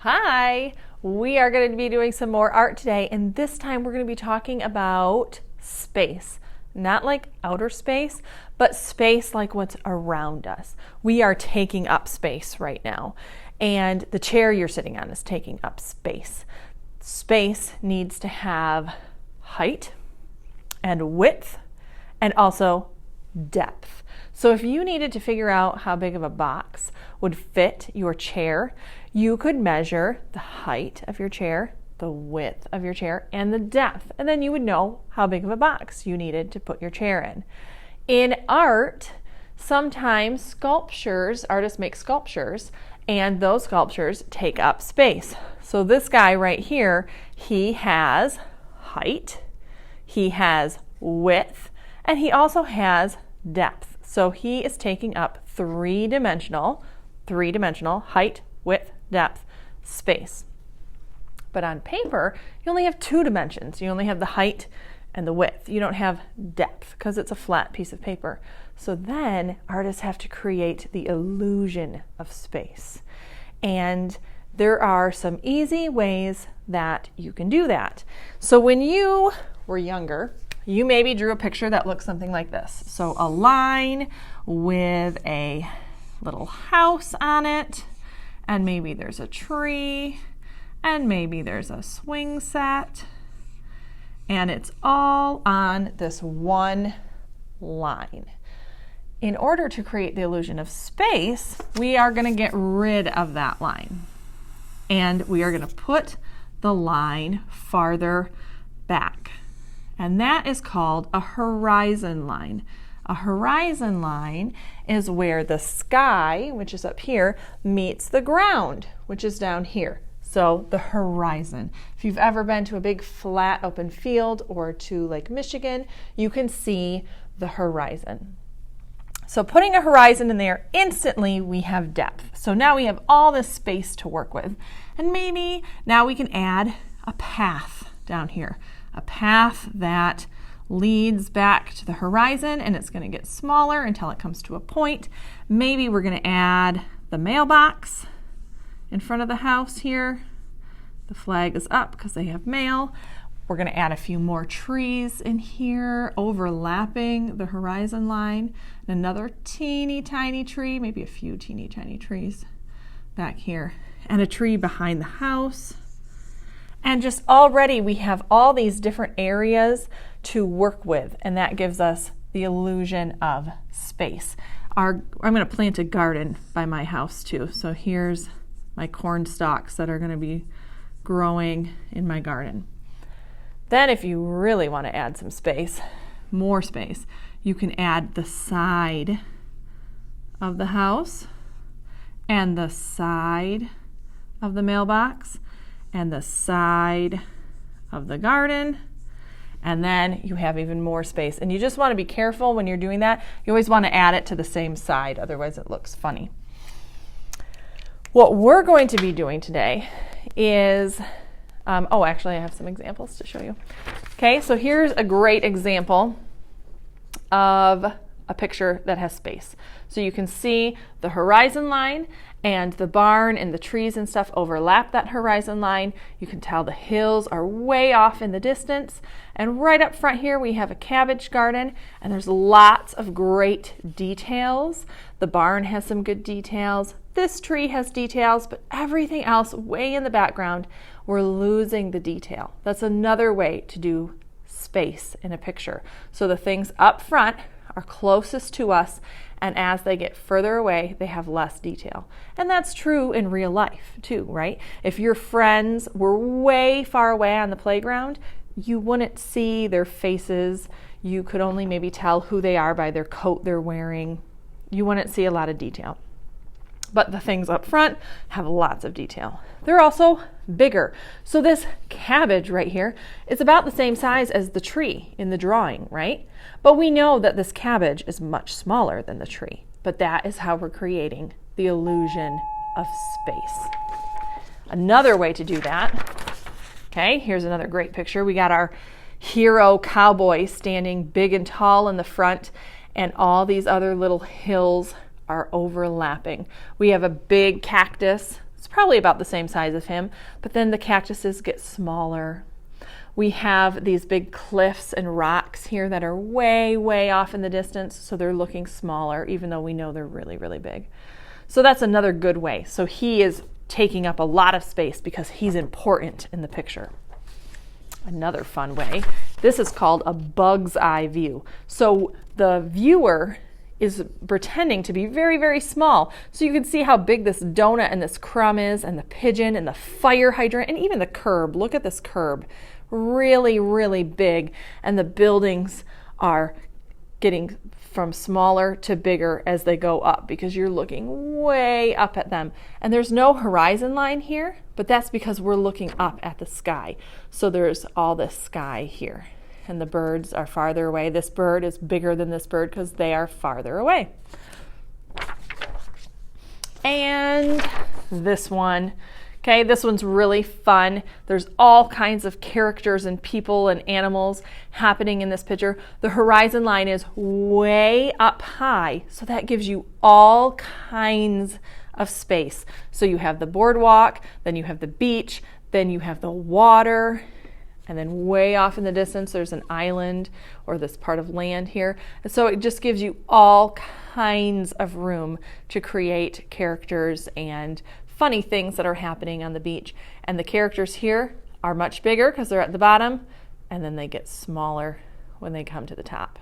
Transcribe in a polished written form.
Hi, we are going to be doing some more art today, and this time we're going to be talking about space. Not like outer space, but space like what's around us. We are taking up space right now, and the chair you're sitting on is taking up space. Space needs to have height and width and also depth. So if you needed to figure out how big of a box would fit your chair, you could measure the height of your chair, the width of your chair, and the depth, and then you would know how big of a box you needed to put your chair in. In art, sometimes artists make sculptures, and those sculptures take up space. So this guy right here, he has height, he has width, and he also has depth. So he is taking up three-dimensional height, width, depth, space. But on paper, you only have two dimensions. You only have the height and the width. You don't have depth because it's a flat piece of paper. So then artists have to create the illusion of space. And there are some easy ways that you can do that. So when you were younger, you maybe drew a picture that looks something like this. So a line with a little house on it, and maybe there's a tree, and maybe there's a swing set, and it's all on this one line. In order to create the illusion of space, we are going to get rid of that line, and we are going to put the line farther back. And that is called a horizon line. A horizon line is where the sky, which is up here, meets the ground, which is down here. So the horizon. If you've ever been to a big flat open field or to Lake Michigan, you can see the horizon. So putting a horizon in there, instantly we have depth. So now we have all this space to work with. And maybe now we can add a path down here. A path that leads back to the horizon, and it's going to get smaller until it comes to a point. Maybe we're going to add the mailbox in front of the house here. The flag is up because they have mail. We're going to add a few more trees in here, overlapping the horizon line. And another teeny tiny tree, maybe a few teeny tiny trees back here, and a tree behind the house. And just already we have all these different areas to work with, and that gives us the illusion of space. I'm going to plant a garden by my house too. So here's my corn stalks that are going to be growing in my garden. Then if you really want to add some space, more space, you can add the side of the house and the side of the mailbox and the side of the garden, and then you have even more space. And you just want to be careful when you're doing that. You always want to add it to the same side, otherwise it looks funny. What we're going to be doing today is, actually I have some examples to show you. Okay, so here's a great example of a picture that has space. So you can see the horizon line, and the barn and the trees and stuff overlap that horizon line. You can tell the hills are way off in the distance. And right up front here we have a cabbage garden, and there's lots of great details. The barn has some good details. This tree has details, but everything else way in the background, we're losing the detail. That's another way to do space in a picture. So the things up front are closest to us, and as they get further away, they have less detail. And that's true in real life too, right? If your friends were way far away on the playground, you wouldn't see their faces. You could only maybe tell who they are by their coat they're wearing. You wouldn't see a lot of detail. But the things up front have lots of detail. They're also bigger. So this cabbage right here is about the same size as the tree in the drawing, right? But we know that this cabbage is much smaller than the tree. But that is how we're creating the illusion of space. Another way to do that, okay, here's another great picture. We got our hero cowboy standing big and tall in the front, and all these other little hills are overlapping. We have a big cactus It's probably about the same size as him, but then the cactuses get smaller. We have these big cliffs and rocks here that are way, way off in the distance, so they're looking smaller, even though we know they're really, really big. So that's another good way. So he is taking up a lot of space because he's important in the picture. Another fun way, this is called a bug's eye view. So the viewer is pretending to be very, very small. So you can see how big this donut and this crumb is, and the pigeon and the fire hydrant and even the curb. Look at this curb. Really, really big. And the buildings are getting from smaller to bigger as they go up because you're looking way up at them. And there's no horizon line here, but that's because we're looking up at the sky. So there's all this sky here. And the birds are farther away. This bird is bigger than this bird because they are farther away. And this one. Okay, this one's really fun. There's all kinds of characters and people and animals happening in this picture. The horizon line is way up high, so that gives you all kinds of space. So you have the boardwalk, then you have the beach, then you have the water, and then way off in the distance there's an island or this part of land here. And so it just gives you all kinds of room to create characters and funny things that are happening on the beach. And the characters here are much bigger because they're at the bottom, and then they get smaller when they come to the top.